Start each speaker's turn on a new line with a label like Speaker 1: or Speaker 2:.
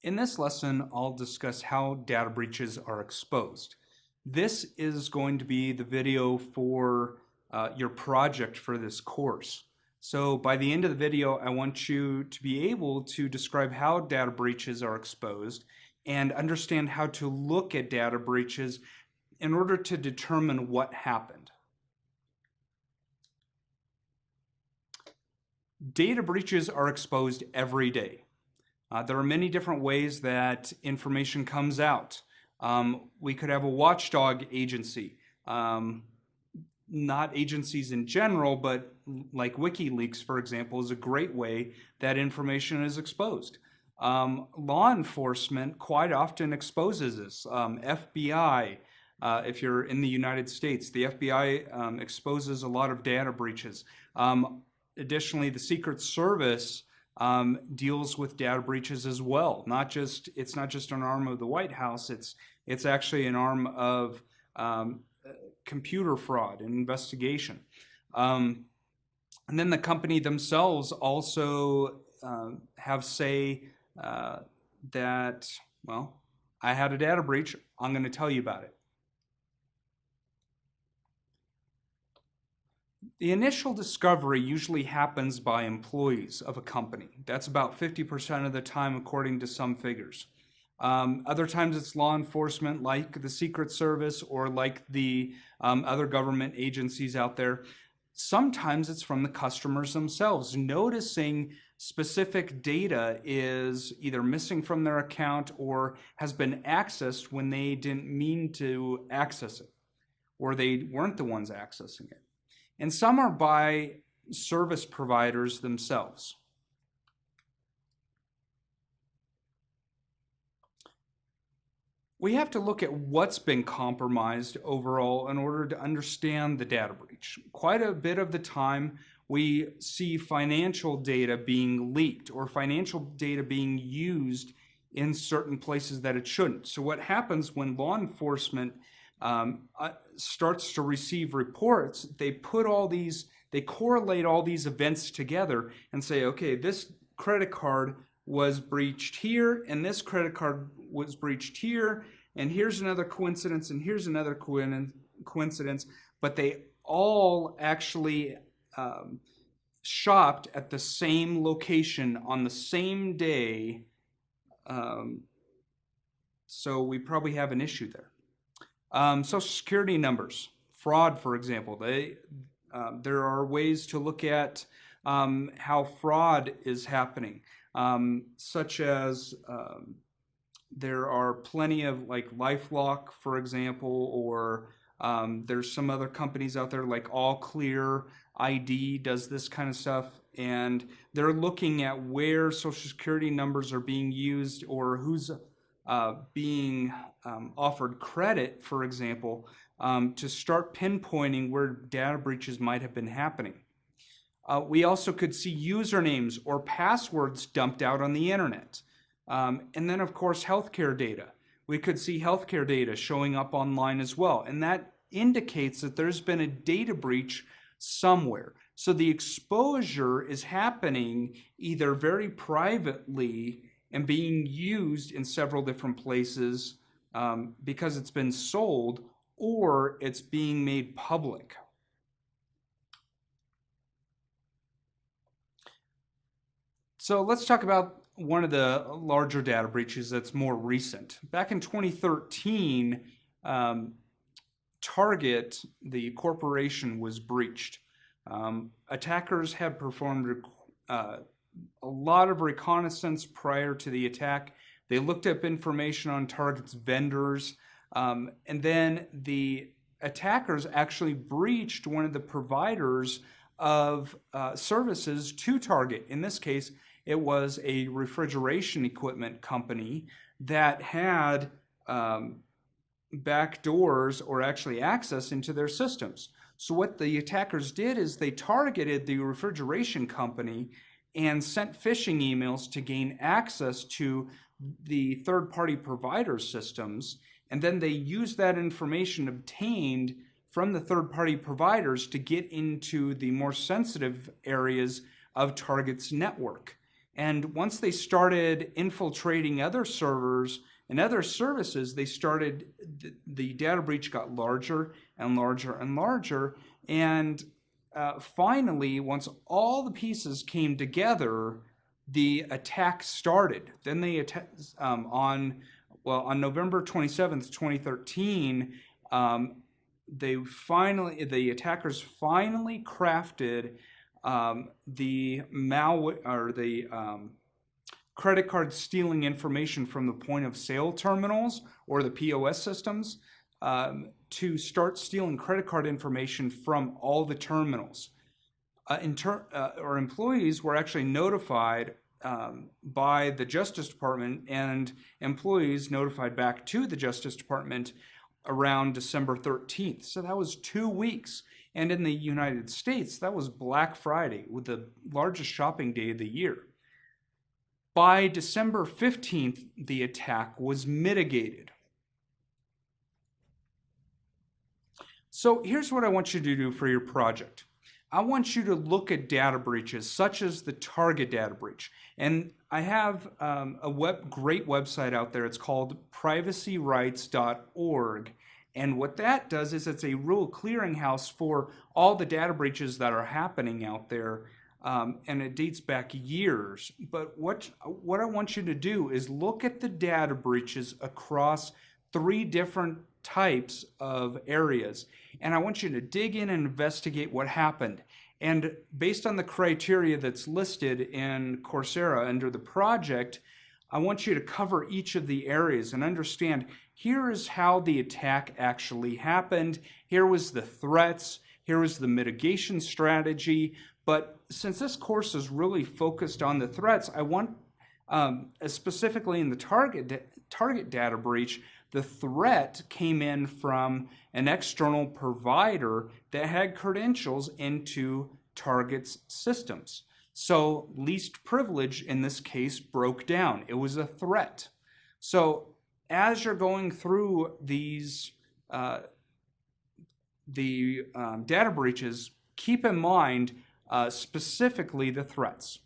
Speaker 1: In this lesson, I'll discuss how data breaches are exposed. This is going to be the video for your project for this course. So by the end of the video, I want you to be able to describe how data breaches are exposed and understand how to look at data breaches in order to determine what happened. Data breaches are exposed every day. There are many different ways that information comes out. We could have a watchdog agency, not agencies in general, but like WikiLeaks, for example, is a great way that information is exposed. Law enforcement quite often exposes this. FBI, if you're in the United States, the FBI exposes a lot of data breaches. Additionally, the Secret Service deals with data breaches as well. It's not just an arm of the White House. It's actually an arm of computer fraud and investigation. And then the company themselves also have say that, well, I had a data breach. I'm going to tell you about it. The initial discovery usually happens by employees of a company. That's about 50% of the time, according to some figures. Other times it's law enforcement like the Secret Service or like the other government agencies out there. Sometimes it's from the customers themselves, noticing specific data is either missing from their account or has been accessed when they didn't mean to access it, or they weren't the ones accessing it. And some are by service providers themselves. We have to look at what's been compromised overall in order to understand the data breach. Quite a bit of the time, we see financial data being leaked or financial data being used in certain places that it shouldn't. So what happens when law enforcement starts to receive reports, they correlate all these events together and say, okay, this credit card was breached here, and this credit card was breached here, and here's another coincidence, and here's another coincidence, but they all actually shopped at the same location on the same day, so we probably have an issue there. Social Security numbers, fraud, for example. There are ways to look at how fraud is happening, such as there are plenty of like LifeLock, for example, or there's some other companies out there like All Clear ID does this kind of stuff, and they're looking at where Social Security numbers are being used or who's being offered credit, for example, to start pinpointing where data breaches might have been happening. We also could see usernames or passwords dumped out on the internet. And then, of course, healthcare data. We could see healthcare data showing up online as well. And that indicates that there's been a data breach somewhere. So the exposure is happening either very privately and being used in several different places because it's been sold, or it's being made public. So let's talk about one of the larger data breaches that's more recent. Back in 2013, Target, the corporation, was breached. Attackers had performed a lot of reconnaissance prior to the attack. They looked up information on Target's vendors, and then the attackers actually breached one of the providers of services to Target. In this case, it was a refrigeration equipment company that had back doors or actually access into their systems. So what the attackers did is they targeted the refrigeration company and sent phishing emails to gain access to the third-party provider systems, and then they used that information obtained from the third-party providers to get into the more sensitive areas of Target's network. And once they started infiltrating other servers and other services, they started, the data breach got larger and larger and larger. And finally, once all the pieces came together, the attack started. Then they on November 27th, 2013, the attackers finally crafted the malware, or the credit card stealing information from the point of sale terminals or the POS systems, to start stealing credit card information from all the terminals. Or employees were actually notified by the Justice Department, and employees notified back to the Justice Department around December 13th. So that was 2 weeks. And in the United States, that was Black Friday, with the largest shopping day of the year. By December 15th, the attack was mitigated. So here's what I want you to do for your project. I want you to look at data breaches such as the Target data breach. And I have a great website out there. It's called privacyrights.org. And what that does is it's a rule clearinghouse for all the data breaches that are happening out there. And it dates back years. But what I want you to do is look at the data breaches across 3 different types of areas. And I want you to dig in and investigate what happened. And based on the criteria that's listed in Coursera under the project, I want you to cover each of the areas and understand, here is how the attack actually happened. Here was the threats. Here was the mitigation strategy. But since this course is really focused on the threats, I want, specifically in the Target data breach, the threat came in from an external provider that had credentials into Target's systems. So least privilege in this case broke down. It was a threat. So as you're going through these data breaches, keep in mind specifically the threats.